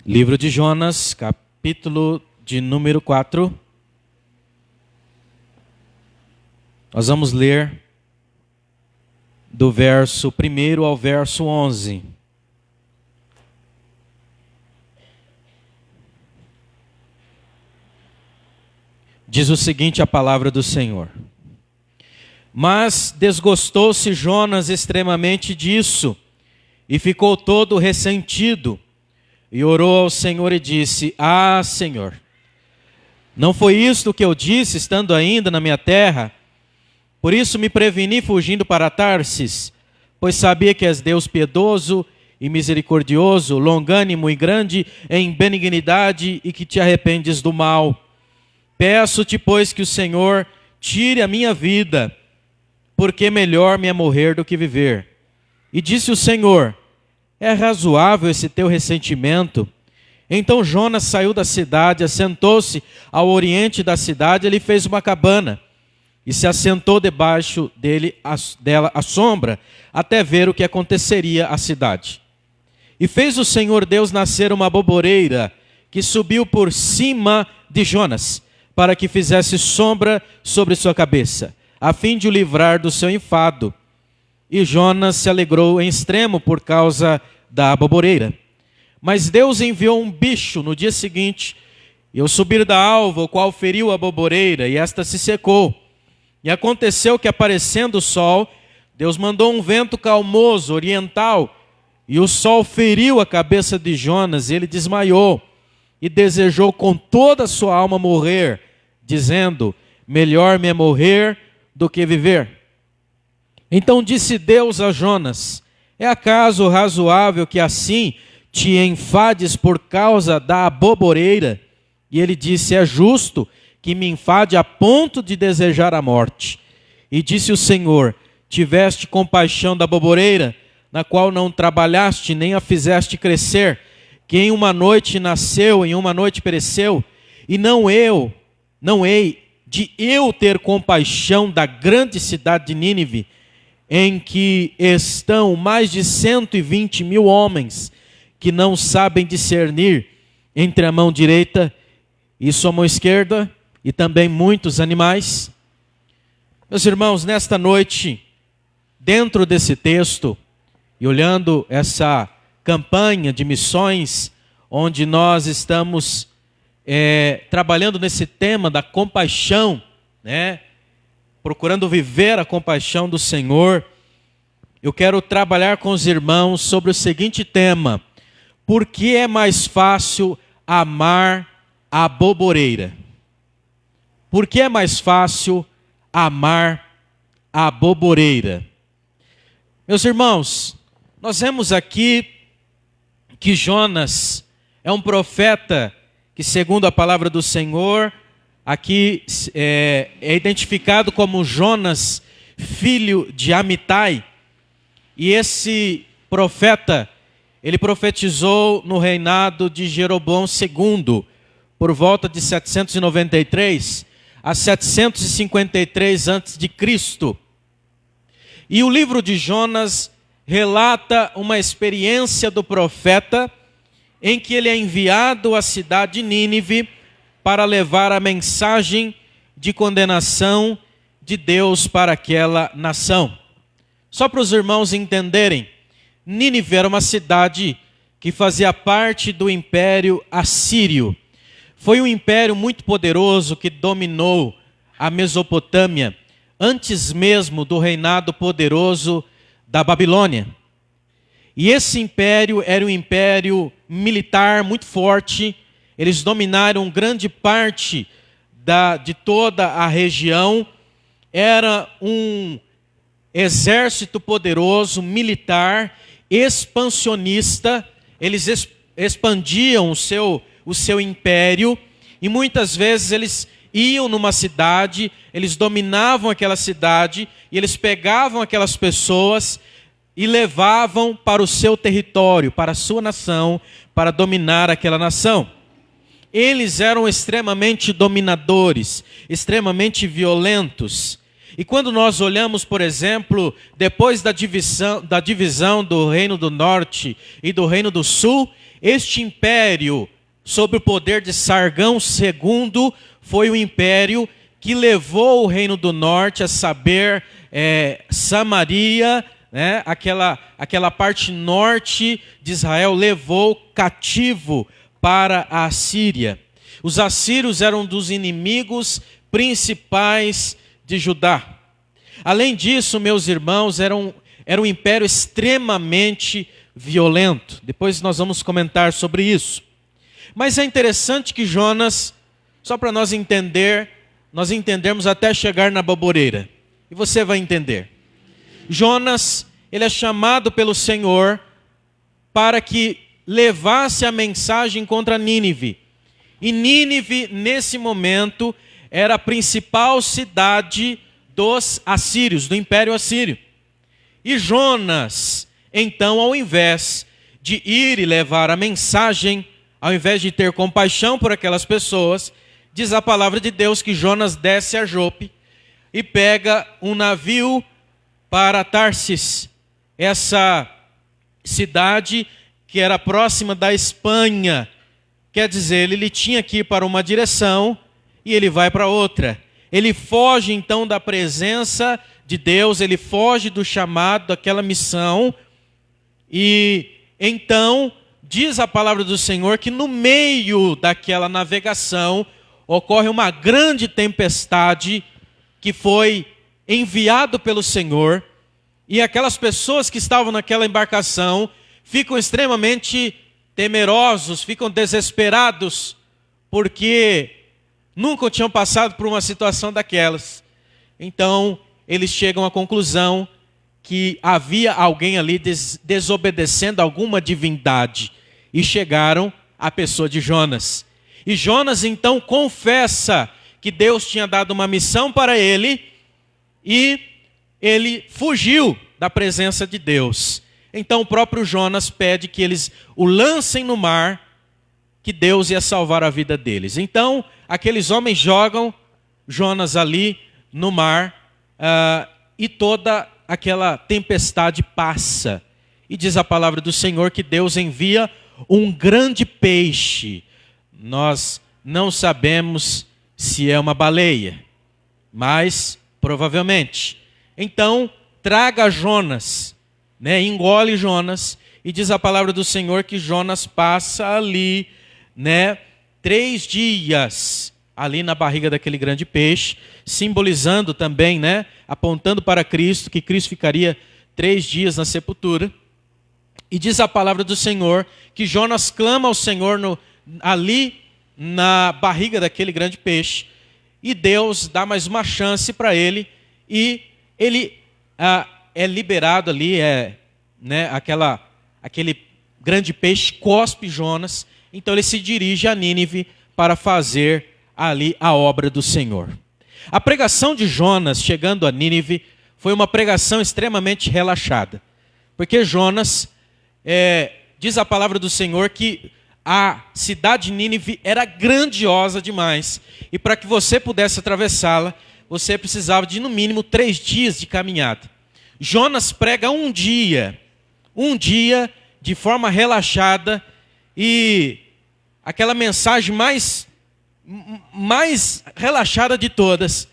Livro de Jonas, capítulo de número 4. Nós vamos ler do verso 1 ao verso 11. Diz o seguinte a palavra do Senhor: Mas desgostou-se Jonas extremamente disso, e ficou todo ressentido, e orou ao Senhor e disse: Ah, Senhor, não foi isto que eu disse, estando ainda na minha terra? Por isso me preveni fugindo para Tarsis, pois sabia que és Deus piedoso e misericordioso, longânimo e grande em benignidade, e que te arrependes do mal. Peço-te, pois, que o Senhor tire a minha vida, porque melhor me é morrer do que viver. E disse o Senhor: É razoável esse teu ressentimento? Então Jonas saiu da cidade, assentou-se ao oriente da cidade, ele fez uma cabana, e se assentou debaixo dela à sombra, até ver o que aconteceria à cidade. E fez o Senhor Deus nascer uma aboboreira, que subiu por cima de Jonas, para que fizesse sombra sobre sua cabeça, a fim de o livrar do seu enfado. E Jonas se alegrou em extremo por causa da aboboreira. Mas Deus enviou um bicho no dia seguinte, e ao subir da alva, o qual feriu a aboboreira, e esta se secou. E aconteceu que, aparecendo o sol, Deus mandou um vento calmoso, oriental, e o sol feriu a cabeça de Jonas, e ele desmaiou, e desejou com toda a sua alma morrer, dizendo: Melhor me é morrer do que viver. Então disse Deus a Jonas: É acaso razoável que assim te enfades por causa da aboboreira? E ele disse: É justo que me enfade a ponto de desejar a morte. E disse o Senhor: Tiveste compaixão da aboboreira, na qual não trabalhaste, nem a fizeste crescer, que em uma noite nasceu, em uma noite pereceu, e não hei de eu ter compaixão da grande cidade de Nínive, em que estão mais de 120 mil homens, que não sabem discernir entre a mão direita e sua mão esquerda, e também muitos animais. Meus irmãos, nesta noite, dentro desse texto, e olhando essa campanha de missões, onde nós estamos trabalhando nesse tema da compaixão, procurando viver a compaixão do Senhor, eu quero trabalhar com os irmãos sobre o seguinte tema: por que é mais fácil amar a aboboreira? Por que é mais fácil amar a aboboreira? Meus irmãos, nós vemos aqui que Jonas é um profeta que, segundo a palavra do Senhor, aqui é identificado como Jonas, filho de Amitai. E esse profeta, ele profetizou no reinado de Jeroboão II, por volta de 793 a 753 a.C. E o livro de Jonas relata uma experiência do profeta, em que ele é enviado à cidade de Nínive para levar a mensagem de condenação de Deus para aquela nação. Só para os irmãos entenderem, Nínive era uma cidade que fazia parte do Império Assírio. Foi um império muito poderoso que dominou a Mesopotâmia, antes mesmo do reinado poderoso da Babilônia. E esse império era um império militar muito forte. Eles dominaram grande parte de toda a região. Era um exército poderoso, militar, expansionista. Eles expandiam o seu império, e muitas vezes eles iam numa cidade, eles dominavam aquela cidade, e eles pegavam aquelas pessoas e levavam para o seu território, para a sua nação, para dominar aquela nação. Eles eram extremamente dominadores, extremamente violentos. E quando nós olhamos, por exemplo, depois da divisão do Reino do Norte e do Reino do Sul, Este império, sob o poder de Sargão II, foi o império que levou o reino do norte, a saber, Samaria, né? Aquela parte norte de Israel, levou cativo para a Assíria. Os assírios eram dos inimigos principais de Judá. Além disso, meus irmãos, era um império extremamente violento. Depois nós vamos comentar sobre isso. Mas é interessante que Jonas, só para nós entendermos até chegar na baboreira. E você vai entender. Jonas, ele é chamado pelo Senhor para que levasse a mensagem contra Nínive. E Nínive, nesse momento, era a principal cidade dos assírios, do Império Assírio. E Jonas, então, ao invés de ir e levar a mensagem, ao invés de ter compaixão por aquelas pessoas, diz a palavra de Deus que Jonas desce a Jope e pega um navio para Tarsis, essa cidade que era próxima da Espanha. Quer dizer, ele tinha que ir para uma direção e ele vai para outra. Ele foge então da presença de Deus, ele foge do chamado, daquela missão. E então diz a palavra do Senhor que no meio daquela navegação ocorre uma grande tempestade que foi enviado pelo Senhor. E aquelas pessoas que estavam naquela embarcação ficam extremamente temerosos, ficam desesperados, porque nunca tinham passado por uma situação daquelas. Então, eles chegam à conclusão que havia alguém ali desobedecendo alguma divindade. E chegaram à pessoa de Jonas. E Jonas, então, confessa que Deus tinha dado uma missão para ele e ele fugiu da presença de Deus. Então, o próprio Jonas pede que eles o lancem no mar, que Deus ia salvar a vida deles. Então, aqueles homens jogam Jonas ali no mar e toda aquela tempestade passa. E diz a palavra do Senhor que Deus envia um grande peixe. Nós não sabemos se é uma baleia, mas provavelmente. Então, traga Jonas, né? Engole Jonas, e diz a palavra do Senhor que Jonas passa ali, né? 3 dias ali na barriga daquele grande peixe, simbolizando também, né? Apontando para Cristo, que Cristo ficaria 3 dias na sepultura. E diz a palavra do Senhor que Jonas clama ao Senhor ali na barriga daquele grande peixe. E Deus dá mais uma chance para ele. E ele é liberado ali, né, aquele grande peixe cospe Jonas. Então ele se dirige a Nínive para fazer ali a obra do Senhor. A pregação de Jonas chegando a Nínive foi uma pregação extremamente relaxada. Porque Jonas, diz a palavra do Senhor que a cidade de Nínive era grandiosa demais. E para que você pudesse atravessá-la, você precisava de no mínimo 3 dias de caminhada. Jonas prega um dia de forma relaxada, e aquela mensagem mais relaxada de todas.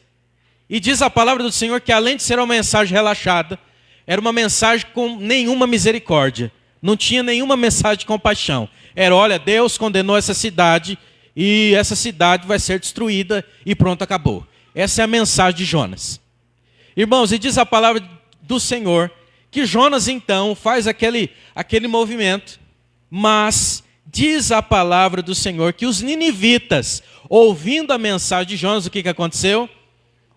E diz a palavra do Senhor que além de ser uma mensagem relaxada, era uma mensagem com nenhuma misericórdia. Não tinha nenhuma mensagem de compaixão. Era, olha, Deus condenou essa cidade e essa cidade vai ser destruída e pronto, acabou. Essa é a mensagem de Jonas. Irmãos, e diz a palavra do Senhor que Jonas então faz aquele movimento, mas diz a palavra do Senhor que os ninivitas, ouvindo a mensagem de Jonas, o que aconteceu?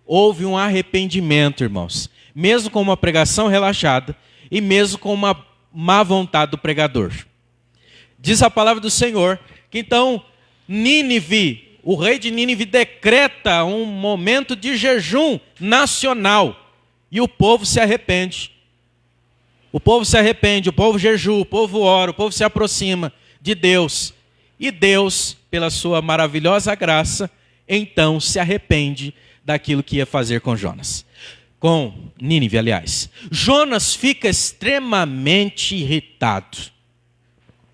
Houve um arrependimento, irmãos. Mesmo com uma pregação relaxada e mesmo com uma má vontade do pregador. Diz a palavra do Senhor que então Nínive, o rei de Nínive decreta um momento de jejum nacional e o povo se arrepende. O povo se arrepende, o povo jejua, o povo ora, o povo se aproxima de Deus. E Deus, pela sua maravilhosa graça, então se arrepende daquilo que ia fazer com Jonas. Com Nínive, aliás. Jonas fica extremamente irritado.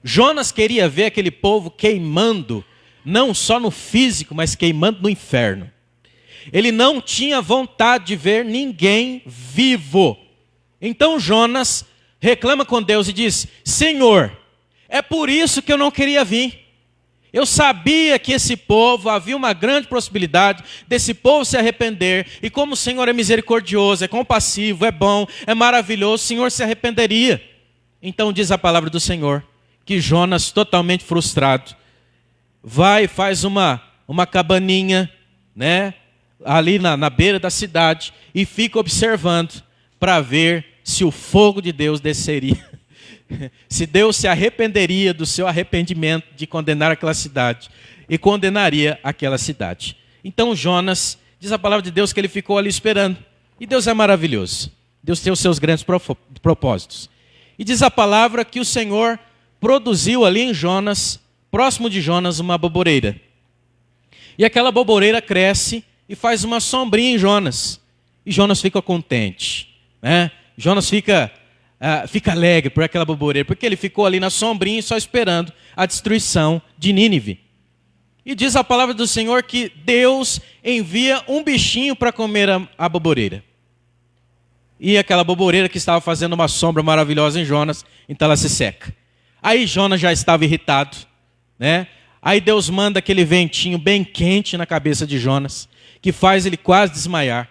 Jonas queria ver aquele povo queimando, não só no físico, mas queimando no inferno. Ele não tinha vontade de ver ninguém vivo. Então Jonas reclama com Deus e diz: Senhor, é por isso que eu não queria vir. Eu sabia que esse povo, havia uma grande possibilidade desse povo se arrepender. E como o Senhor é misericordioso, é compassivo, é bom, é maravilhoso, o Senhor se arrependeria. Então diz a palavra do Senhor que Jonas, totalmente frustrado, vai e faz uma cabaninha, né, ali na beira da cidade e fica observando para ver se o fogo de Deus desceria. Se Deus se arrependeria do seu arrependimento de condenar aquela cidade e condenaria aquela cidade. Então Jonas, diz a palavra de Deus que ele ficou ali esperando. E Deus é maravilhoso. Deus tem os seus grandes propósitos. E diz a palavra que o Senhor produziu ali em Jonas, próximo de Jonas, uma boboreira. E aquela boboreira cresce e faz uma sombrinha em Jonas. E Jonas fica contente, né? Jonas fica alegre por aquela boboreira, porque ele ficou ali na sombrinha só esperando a destruição de Nínive. E diz a palavra do Senhor que Deus envia um bichinho para comer a boboreira. E aquela boboreira que estava fazendo uma sombra maravilhosa em Jonas, então ela se seca. Aí Jonas já estava irritado, né? Aí Deus manda aquele ventinho bem quente na cabeça de Jonas, que faz ele quase desmaiar.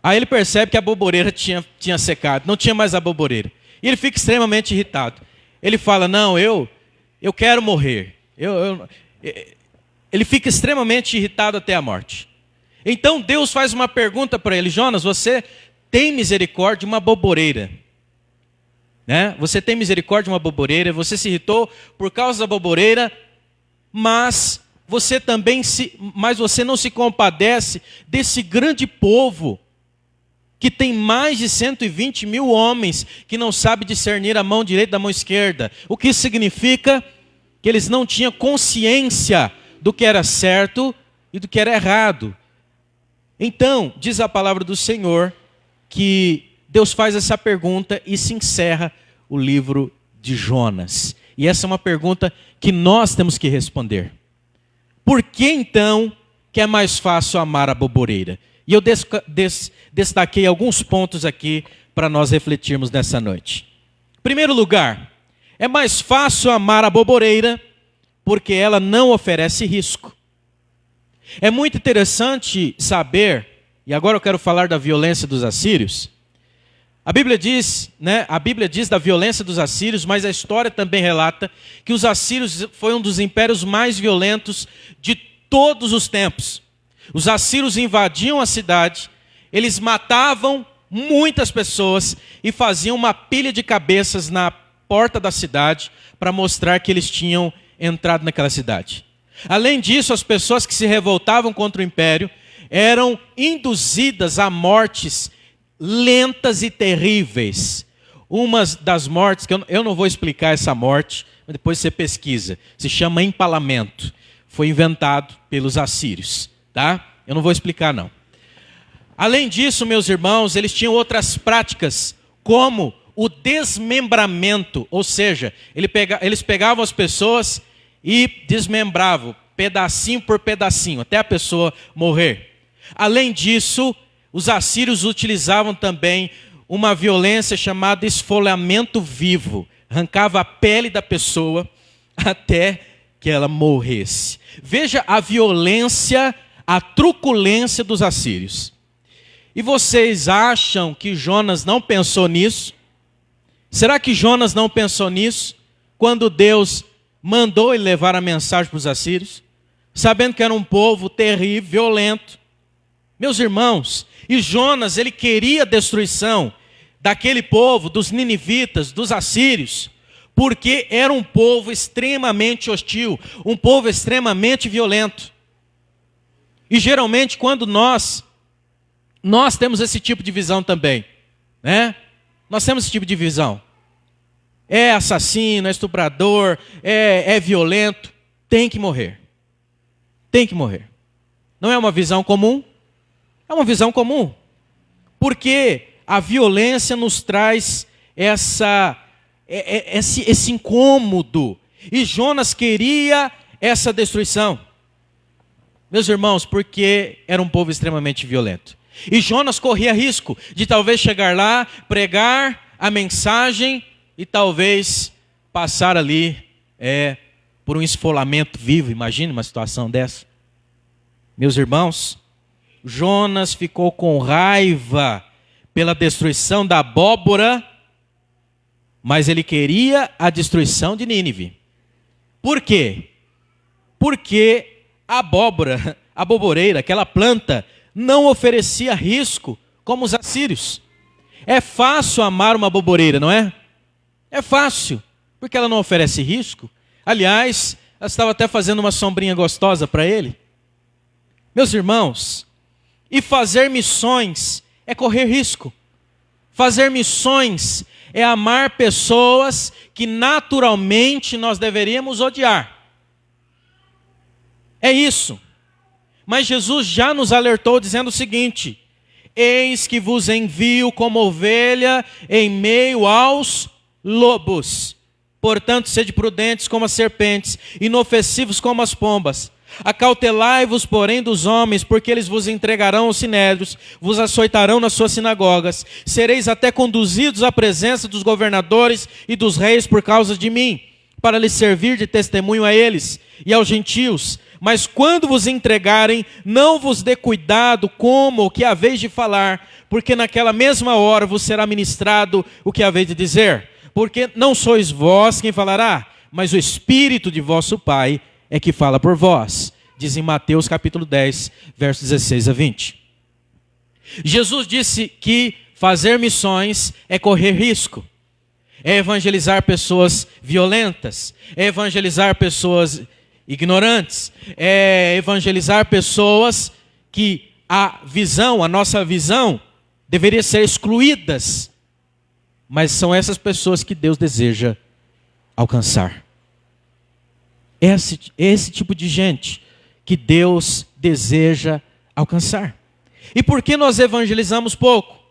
Aí ele percebe que a boboreira tinha secado, não tinha mais a boboreira. E ele fica extremamente irritado. Ele fala: não, eu quero morrer. Ele fica extremamente irritado até a morte. Então Deus faz uma pergunta para ele: Jonas, você tem misericórdia de uma boboreira? Né? Você tem misericórdia de uma boboreira, você se irritou por causa da boboreira, mas você não se compadece desse grande povo que tem mais de 120 mil homens que não sabem discernir a mão direita da mão esquerda. O que significa que eles não tinham consciência do que era certo e do que era errado. Então, diz a palavra do Senhor que Deus faz essa pergunta e se encerra o livro de Jonas. E essa é uma pergunta que nós temos que responder. Por que então que é mais fácil amar a boboreira? E eu destaquei alguns pontos aqui para nós refletirmos nessa noite. Em primeiro lugar, é mais fácil amar a boboreira porque ela não oferece risco. É muito interessante saber, e agora eu quero falar da violência dos assírios. A Bíblia diz da violência dos assírios, mas a história também relata que os assírios foi um dos impérios mais violentos de todos os tempos. Os assírios invadiam a cidade, eles matavam muitas pessoas e faziam uma pilha de cabeças na porta da cidade para mostrar que eles tinham entrado naquela cidade. Além disso, as pessoas que se revoltavam contra o império eram induzidas a mortes lentas e terríveis. Uma das mortes, que eu não vou explicar essa morte, mas depois você pesquisa, se chama empalamento. Foi inventado pelos assírios. Tá? Eu não vou explicar não. Além disso, meus irmãos, eles tinham outras práticas, como o desmembramento, ou seja, eles pegavam as pessoas e desmembravam, pedacinho por pedacinho, até a pessoa morrer. Além disso, os assírios utilizavam também uma violência chamada esfolamento vivo. Arrancava a pele da pessoa até que ela morresse. Veja a violência, a truculência dos assírios. E vocês acham que Jonas não pensou nisso? Será que Jonas não pensou nisso quando Deus mandou ele levar a mensagem para os assírios? Sabendo que era um povo terrível, violento. Meus irmãos, e Jonas, ele queria a destruição daquele povo, dos ninivitas, dos assírios, porque era um povo extremamente hostil, um povo extremamente violento. E geralmente quando nós temos esse tipo de visão também, né? Nós temos esse tipo de visão. É assassino, é estuprador, é violento, tem que morrer. Tem que morrer. Não é uma visão comum? É uma visão comum. Porque a violência nos traz essa esse incômodo. E Jonas queria essa destruição. Meus irmãos, porque era um povo extremamente violento. E Jonas corria risco de talvez chegar lá, pregar a mensagem e talvez passar ali por um esfolamento vivo. Imagine uma situação dessa. Meus irmãos, Jonas ficou com raiva pela destruição da abóbora, mas ele queria a destruição de Nínive. Por quê? Porque a abóbora, a aboboreira, aquela planta, não oferecia risco como os assírios. É fácil amar uma aboboreira, não é? É fácil, porque ela não oferece risco. Aliás, ela estava até fazendo uma sombrinha gostosa para ele. Meus irmãos, e fazer missões é correr risco. Fazer missões é amar pessoas que naturalmente nós deveríamos odiar. É isso. Mas Jesus já nos alertou dizendo o seguinte: eis que vos envio como ovelha em meio aos lobos. Portanto, sede prudentes como as serpentes, inofensivos como as pombas. Acautelai-vos, porém, dos homens, porque eles vos entregarão aos sinédrios, vos açoitarão nas suas sinagogas. Sereis até conduzidos à presença dos governadores e dos reis por causa de mim, para lhes servir de testemunho a eles e aos gentios. Mas quando vos entregarem, não vos dê cuidado como o que haveis de falar, porque naquela mesma hora vos será ministrado o que haveis de dizer. Porque não sois vós quem falará, mas o Espírito de vosso Pai é que fala por vós. Diz em Mateus capítulo 10, versos 16 a 20. Jesus disse que fazer missões é correr risco. É evangelizar pessoas violentas. É evangelizar pessoas ignorantes. É evangelizar pessoas que a nossa visão, deveria ser excluídas. Mas são essas pessoas que Deus deseja alcançar. Esse tipo de gente que Deus deseja alcançar. E por que nós evangelizamos pouco?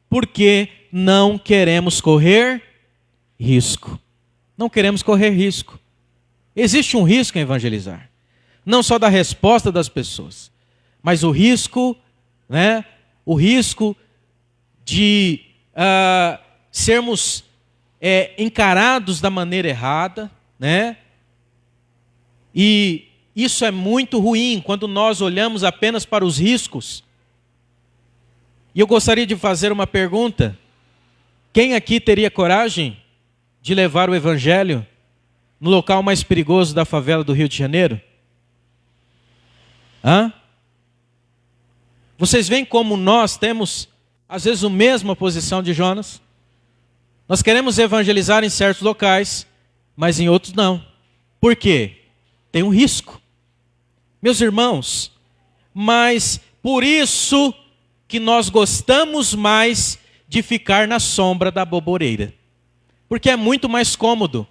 Porque não queremos correr risco. Não queremos correr risco. Existe um risco em evangelizar. Não só da resposta das pessoas, mas o risco, né? O risco de sermos encarados da maneira errada, né? E isso é muito ruim quando nós olhamos apenas para os riscos. E eu gostaria de fazer uma pergunta. Quem aqui teria coragem de levar o evangelho no local mais perigoso da favela do Rio de Janeiro? Vocês veem como nós temos, às vezes, a mesma posição de Jonas? Nós queremos evangelizar em certos locais, mas em outros não. Por quê? Tem um risco. Meus irmãos, mas por isso que nós gostamos mais de ficar na sombra da aboboreira. Porque é muito mais cômodo.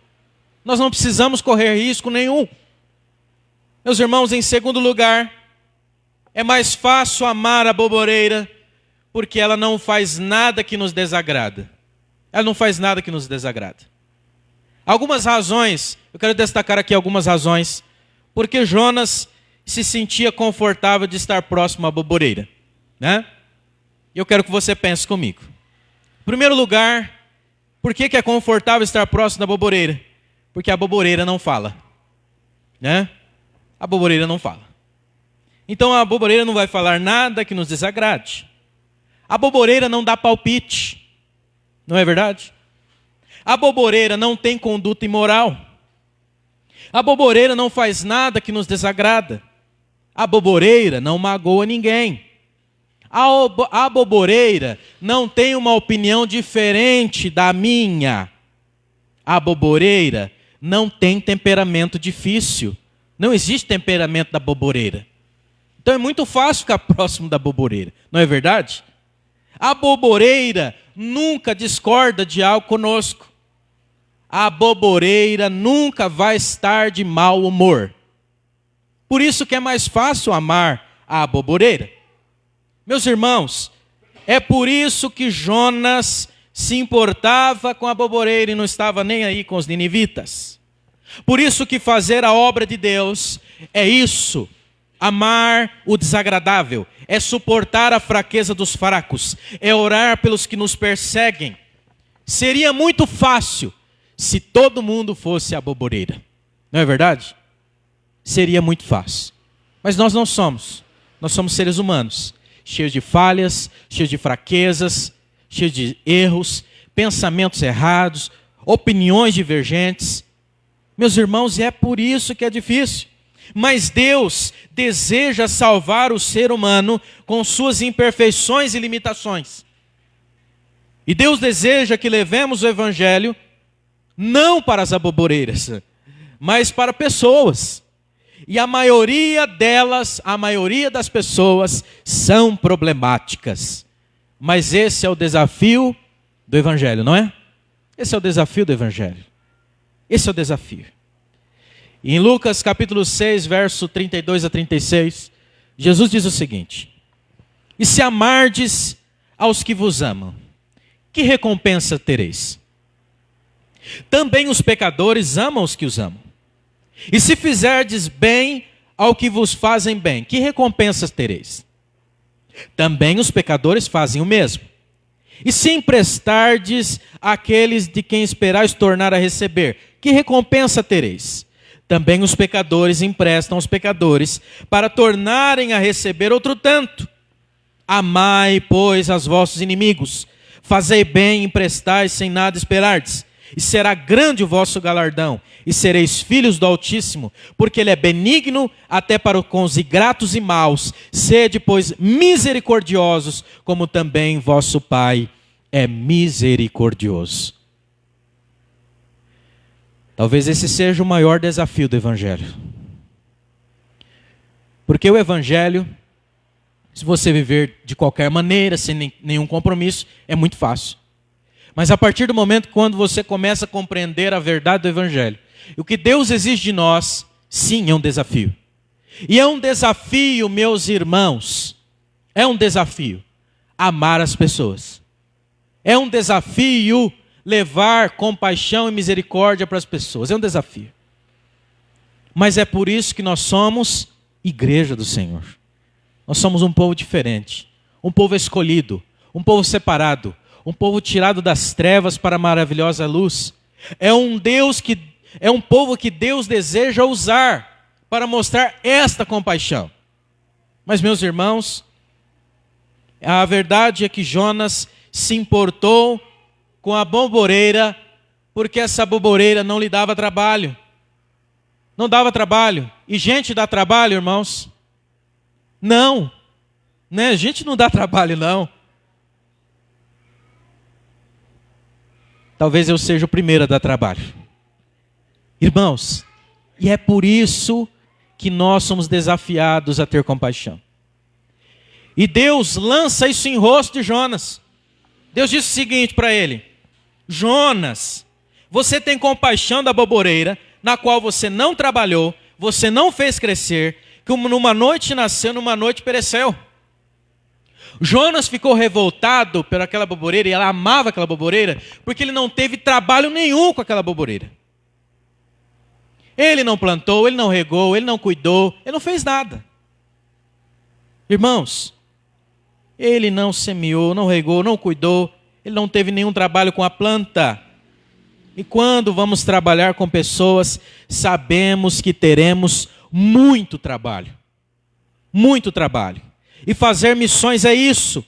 Nós não precisamos correr risco nenhum. Meus irmãos, em segundo lugar, é mais fácil amar a aboboreira, porque ela não faz nada que nos desagrada. Ela não faz nada que nos desagrada. Algumas razões, eu quero destacar aqui algumas razões, porque Jonas se sentia confortável de estar próximo à aboboreira, né? E eu quero que você pense comigo. Em primeiro lugar, por que é confortável estar próximo da aboboreira? Porque a aboboreira não fala, né? A aboboreira não fala. Então a aboboreira não vai falar nada que nos desagrade. A aboboreira não dá palpite, não é verdade? A aboboreira não tem conduta imoral. A aboboreira não faz nada que nos desagrada. A aboboreira não magoa ninguém. A aboboreira não tem uma opinião diferente da minha. A aboboreira não tem temperamento difícil. Não existe temperamento da aboboreira. Então é muito fácil ficar próximo da aboboreira, não é verdade? A aboboreira nunca discorda de algo conosco. A aboboreira nunca vai estar de mau humor. Por isso que é mais fácil amar a aboboreira. Meus irmãos, é por isso que Jonas se importava com a boboreira e não estava nem aí com os ninivitas. Por isso que fazer a obra de Deus é isso, amar o desagradável, é suportar a fraqueza dos fracos, é orar pelos que nos perseguem. Seria muito fácil se todo mundo fosse a boboreira, não é verdade? Seria muito fácil. Mas nós não somos. Nós somos seres humanos, cheios de falhas, cheios de fraquezas, cheios de erros, pensamentos errados, opiniões divergentes. Meus irmãos, é por isso que é difícil. Mas Deus deseja salvar o ser humano com suas imperfeições e limitações. E Deus deseja que levemos o Evangelho não para as aboboreiras, mas para pessoas. E a maioria delas, a maioria das pessoas são problemáticas. Mas esse é o desafio do Evangelho, não é? Esse é o desafio do Evangelho. Esse é o desafio. E em Lucas capítulo 6, verso 32 a 36, Jesus diz o seguinte: e se amardes aos que vos amam, que recompensa tereis? Também os pecadores amam os que os amam. E se fizerdes bem ao que vos fazem bem, que recompensas tereis? Também os pecadores fazem o mesmo. E se emprestardes àqueles de quem esperais tornar a receber, que recompensa tereis? Também os pecadores emprestam aos pecadores para tornarem a receber outro tanto. Amai, pois, aos vossos inimigos, fazei bem, emprestai sem nada esperardes. E será grande o vosso galardão, e sereis filhos do Altíssimo, porque Ele é benigno até para com os ingratos e maus. Sede, pois, misericordiosos, como também vosso Pai é misericordioso. Talvez esse seja o maior desafio do Evangelho. Porque o Evangelho, se você viver de qualquer maneira, sem nenhum compromisso, é muito fácil. Mas a partir do momento quando você começa a compreender a verdade do Evangelho, o que Deus exige de nós, sim, é um desafio. E é um desafio, meus irmãos, é um desafio amar as pessoas. É um desafio levar compaixão e misericórdia para as pessoas. É um desafio. Mas é por isso que nós somos igreja do Senhor. Nós somos um povo diferente, um povo escolhido, um povo separado, um povo tirado das trevas para a maravilhosa luz. É um povo que Deus deseja usar para mostrar esta compaixão. Mas, meus irmãos, a verdade é que Jonas se importou com a boboreira, porque essa boboreira não lhe dava trabalho. Não dava trabalho. E gente dá trabalho, irmãos? Não. Né? Gente não dá trabalho, não. Talvez eu seja o primeiro a dar trabalho. Irmãos, e é por isso que nós somos desafiados a ter compaixão. E Deus lança isso em rosto de Jonas. Deus disse o seguinte para ele: Jonas, você tem compaixão da boboreira, na qual você não trabalhou, você não fez crescer, que numa noite nasceu, numa noite pereceu. Jonas ficou revoltado por aquela boboreira, e ela amava aquela boboreira, porque ele não teve trabalho nenhum com aquela boboreira. Ele não plantou, ele não regou, ele não cuidou, ele não fez nada. Irmãos, ele não semeou, não regou, não cuidou, ele não teve nenhum trabalho com a planta. E quando vamos trabalhar com pessoas, sabemos que teremos muito trabalho. Muito trabalho. E fazer missões é isso.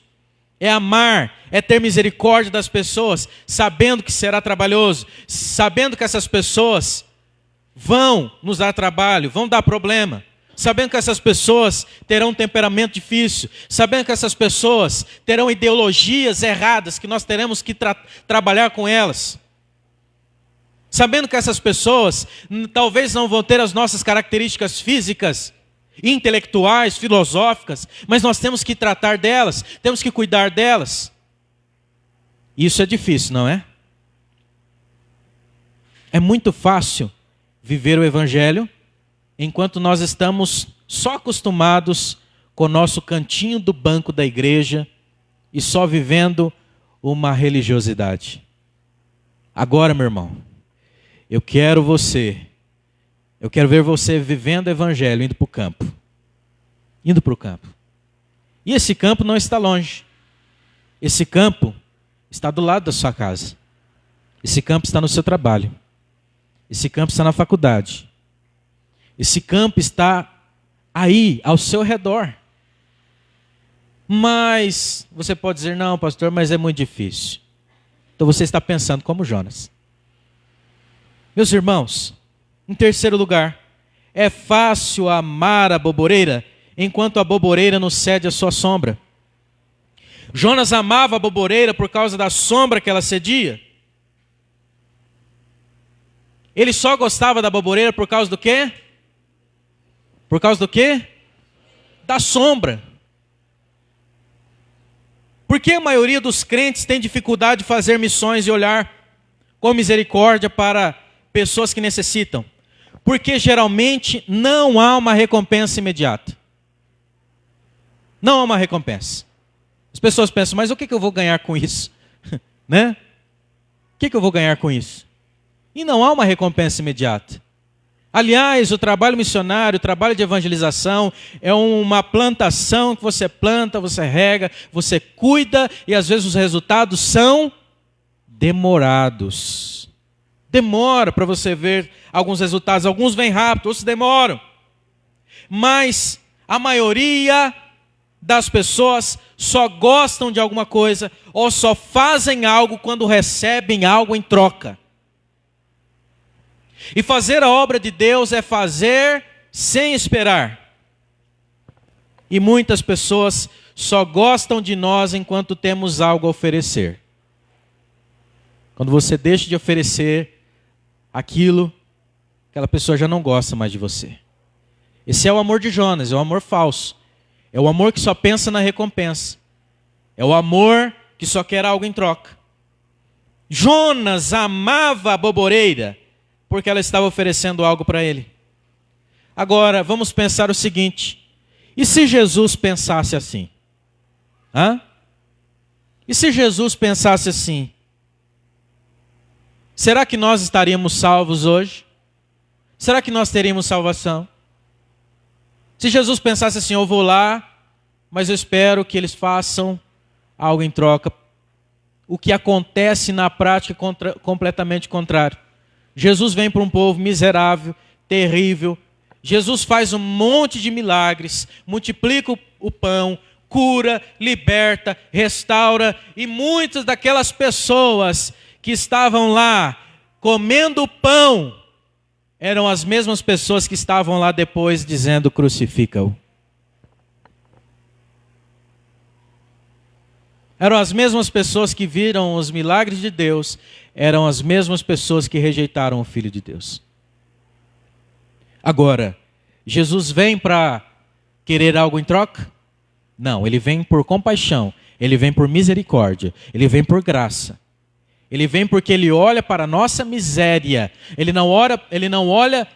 É amar, é ter misericórdia das pessoas, sabendo que será trabalhoso, sabendo que essas pessoas vão nos dar trabalho, vão dar problema, sabendo que essas pessoas terão um temperamento difícil, sabendo que essas pessoas terão ideologias erradas, que nós teremos que trabalhar com elas. Sabendo que essas pessoas talvez não vão ter as nossas características físicas, intelectuais, filosóficas, mas nós temos que tratar delas, temos que cuidar delas. Isso é difícil, não é? É muito fácil viver o Evangelho enquanto nós estamos só acostumados com o nosso cantinho do banco da igreja e só vivendo uma religiosidade. Agora, meu irmão, eu quero ver você vivendo o evangelho, indo para o campo. Indo para o campo. E esse campo não está longe. Esse campo está do lado da sua casa. Esse campo está no seu trabalho. Esse campo está na faculdade. Esse campo está aí, ao seu redor. Mas você pode dizer, não, pastor, mas é muito difícil. Então você está pensando como Jonas. Meus irmãos, em terceiro lugar, é fácil amar a boboreira, enquanto a boboreira nos cede a sua sombra. Jonas amava a boboreira por causa da sombra que ela cedia. Ele só gostava da boboreira por causa do quê? Por causa do quê? Da sombra. Por que a maioria dos crentes tem dificuldade de fazer missões e olhar com misericórdia para pessoas que necessitam? Porque geralmente não há uma recompensa imediata. Não há uma recompensa. As pessoas pensam, mas o que eu vou ganhar com isso? Né? O que eu vou ganhar com isso? E não há uma recompensa imediata. Aliás, o trabalho missionário, o trabalho de evangelização é uma plantação que você planta, você rega, você cuida e às vezes os resultados são demorados. Demora para você ver alguns resultados, alguns vêm rápido, outros demoram. Mas a maioria das pessoas só gostam de alguma coisa ou só fazem algo quando recebem algo em troca. E fazer a obra de Deus é fazer sem esperar. E muitas pessoas só gostam de nós enquanto temos algo a oferecer. Quando você deixa de oferecer aquilo, aquela pessoa já não gosta mais de você. Esse é o amor de Jonas, é o amor falso. É o amor que só pensa na recompensa. É o amor que só quer algo em troca. Jonas amava a boboreira porque ela estava oferecendo algo para ele. Agora, vamos pensar o seguinte. E se Jesus pensasse assim? E se Jesus pensasse assim? Será que nós estaríamos salvos hoje? Será que nós teríamos salvação? Se Jesus pensasse assim, eu vou lá, mas eu espero que eles façam algo em troca. O que acontece na prática é completamente contrário. Jesus vem para um povo miserável, terrível. Jesus faz um monte de milagres, multiplica o pão, cura, liberta, restaura. E muitas daquelas pessoas que estavam lá comendo pão eram as mesmas pessoas que estavam lá depois dizendo crucifica-o. Eram as mesmas pessoas que viram os milagres de Deus, eram as mesmas pessoas que rejeitaram o Filho de Deus. Agora, Jesus vem para querer algo em troca? Não, ele vem por compaixão, ele vem por misericórdia, ele vem por graça. Ele vem porque ele olha para a nossa miséria, ele não olha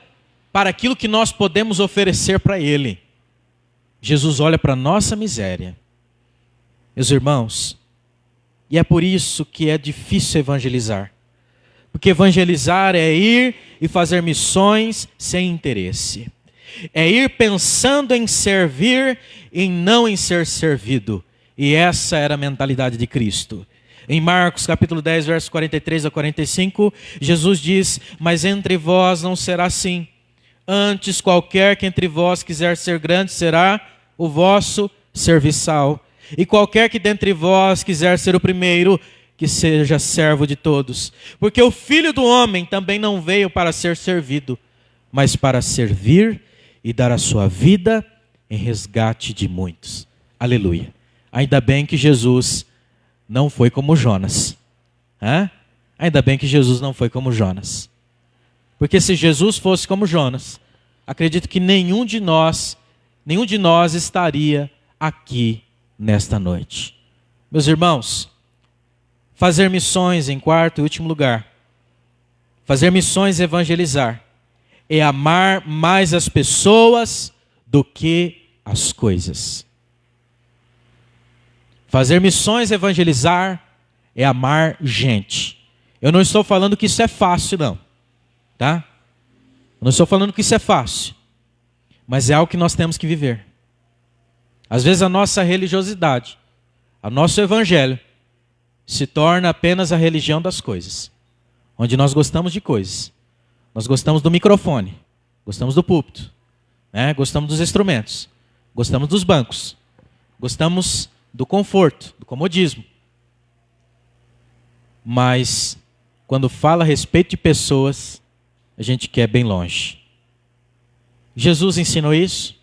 para aquilo que nós podemos oferecer para ele. Jesus olha para a nossa miséria. Meus irmãos, e é por isso que é difícil evangelizar. Porque evangelizar é ir e fazer missões sem interesse. É ir pensando em servir e não em ser servido. E essa era a mentalidade de Cristo. Em Marcos capítulo 10, versos 43 a 45, Jesus diz, mas entre vós não será assim. Antes, qualquer que entre vós quiser ser grande será o vosso serviçal. E qualquer que dentre vós quiser ser o primeiro, que seja servo de todos. Porque o Filho do Homem também não veio para ser servido, mas para servir e dar a sua vida em resgate de muitos. Aleluia. Ainda bem que Jesus não foi como Jonas. Ainda bem que Jesus não foi como Jonas. Porque se Jesus fosse como Jonas, acredito que nenhum de nós estaria aqui nesta noite. Meus irmãos, fazer missões em quarto e último lugar, fazer missões e evangelizar, é amar mais as pessoas do que as coisas. Fazer missões e evangelizar é amar gente. Eu não estou falando que isso é fácil, não. Tá? Eu não estou falando que isso é fácil. Mas é algo que nós temos que viver. Às vezes a nossa religiosidade, o nosso evangelho, se torna apenas a religião das coisas. Onde nós gostamos de coisas. Nós gostamos do microfone. Gostamos do púlpito. Né? Gostamos dos instrumentos. Gostamos dos bancos. Gostamos do conforto, do comodismo. Mas, quando fala a respeito de pessoas, a gente quer bem longe. Jesus ensinou isso?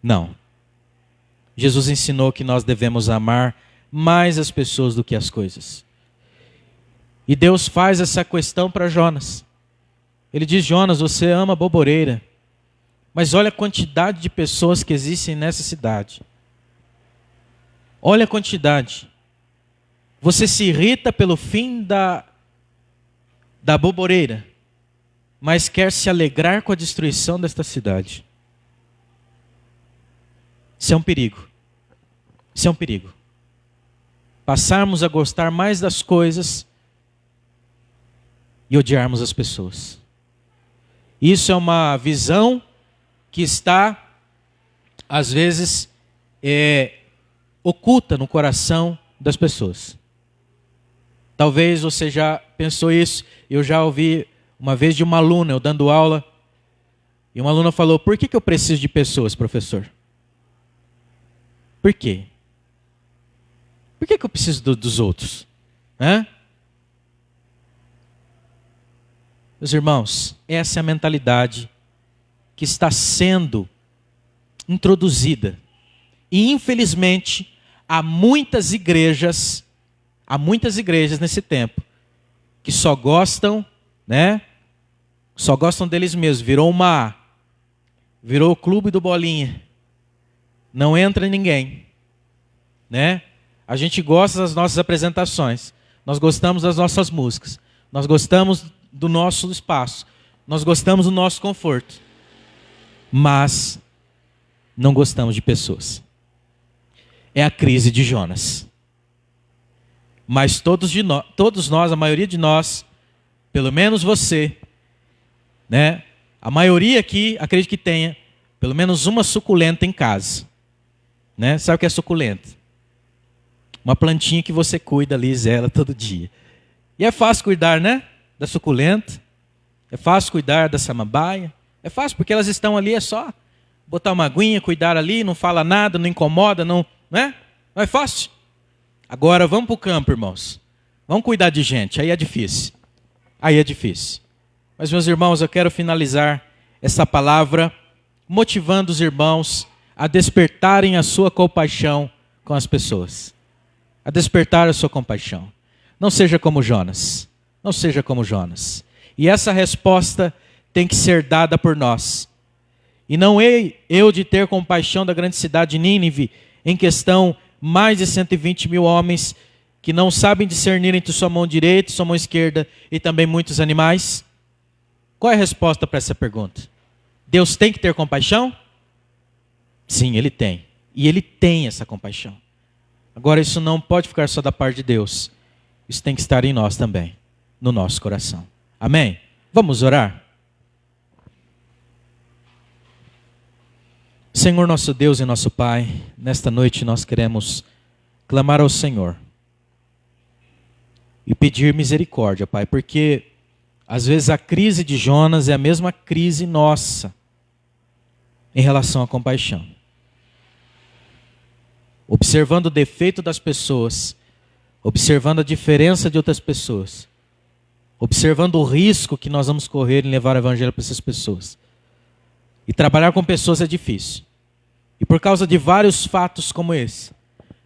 Não. Jesus ensinou que nós devemos amar mais as pessoas do que as coisas. E Deus faz essa questão para Jonas. Ele diz: Jonas, você ama a boboreira, mas olha a quantidade de pessoas que existem nessa cidade. Olha a quantidade. Você se irrita pelo fim da boboreira, mas quer se alegrar com a destruição desta cidade. Isso é um perigo. Isso é um perigo. Passarmos a gostar mais das coisas e odiarmos as pessoas. Isso é uma visão que está, às vezes, oculta no coração das pessoas. Talvez você já pensou isso. Eu já ouvi uma vez de uma aluna, eu dando aula, e uma aluna falou: por que eu preciso de pessoas, professor? Por quê? Por que eu preciso dos outros? Meus irmãos, essa é a mentalidade que está sendo introduzida. E infelizmente, há muitas igrejas nesse tempo que só gostam, só gostam deles mesmos. Virou o clube do bolinha. Não entra ninguém, A gente gosta das nossas apresentações. Nós gostamos das nossas músicas. Nós gostamos do nosso espaço. Nós gostamos do nosso conforto. Mas não gostamos de pessoas. É a crise de Jonas. Mas todos nós, a maioria de nós, pelo menos você, a maioria aqui, acredito que tenha pelo menos uma suculenta em casa. Sabe o que é suculenta? Uma plantinha que você cuida ali, zela todo dia. E é fácil cuidar, da suculenta. É fácil cuidar da samambaia. É fácil porque elas estão ali, é só botar uma aguinha, cuidar ali, não fala nada, não incomoda, não é fácil. Agora vamos para o campo, irmãos. Vamos cuidar de gente, aí é difícil. Mas, meus irmãos, eu quero finalizar essa palavra motivando os irmãos a despertarem a sua compaixão com as pessoas. A despertar a sua compaixão. Não seja como Jonas. Não seja como Jonas. E essa resposta tem que ser dada por nós. E não eu de ter compaixão da grande cidade de Nínive, em questão mais de 120 mil homens que não sabem discernir entre sua mão direita e sua mão esquerda e também muitos animais. Qual é a resposta para essa pergunta? Deus tem que ter compaixão? Sim, Ele tem. E Ele tem essa compaixão. Agora, isso não pode ficar só da parte de Deus. Isso tem que estar em nós também, no nosso coração. Amém? Vamos orar? Senhor nosso Deus e nosso Pai, nesta noite nós queremos clamar ao Senhor e pedir misericórdia, Pai, porque às vezes a crise de Jonas é a mesma crise nossa em relação à compaixão. Observando o defeito das pessoas, observando a diferença de outras pessoas, observando o risco que nós vamos correr em levar o evangelho para essas pessoas. E trabalhar com pessoas é difícil. E por causa de vários fatos como esse,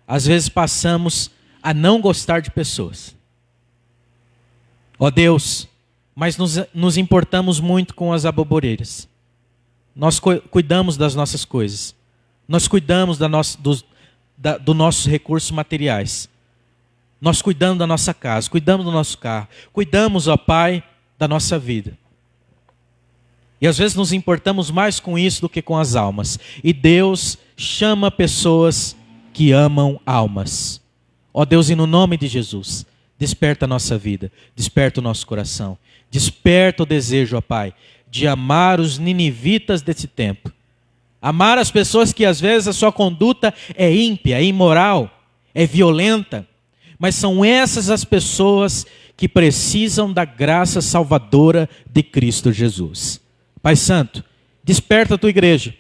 às vezes passamos a não gostar de pessoas. Ó Deus, mas nos importamos muito com as aboboreiras. Nós cuidamos das nossas coisas. Nós cuidamos dos nossos recursos materiais. Nós cuidamos da nossa casa, cuidamos do nosso carro. Cuidamos, ó Pai, da nossa vida. E às vezes nos importamos mais com isso do que com as almas. E Deus chama pessoas que amam almas. Ó Deus, e no nome de Jesus, desperta a nossa vida, desperta o nosso coração, desperta o desejo, ó Pai, de amar os ninivitas desse tempo. Amar as pessoas que às vezes a sua conduta é ímpia, é imoral, é violenta, mas são essas as pessoas que precisam da graça salvadora de Cristo Jesus. Pai Santo, desperta a tua igreja,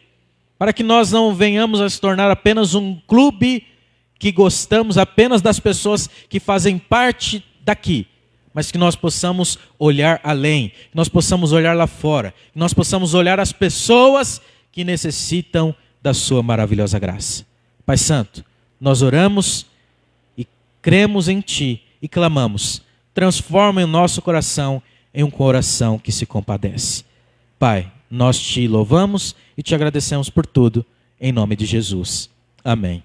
para que nós não venhamos a se tornar apenas um clube que gostamos apenas das pessoas que fazem parte daqui, mas que nós possamos olhar além, que nós possamos olhar lá fora, que nós possamos olhar as pessoas que necessitam da sua maravilhosa graça. Pai Santo, nós oramos e cremos em Ti e clamamos, transforma o nosso coração em um coração que se compadece. Pai, nós Te louvamos e Te agradecemos por tudo, em nome de Jesus. Amém.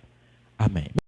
Amém.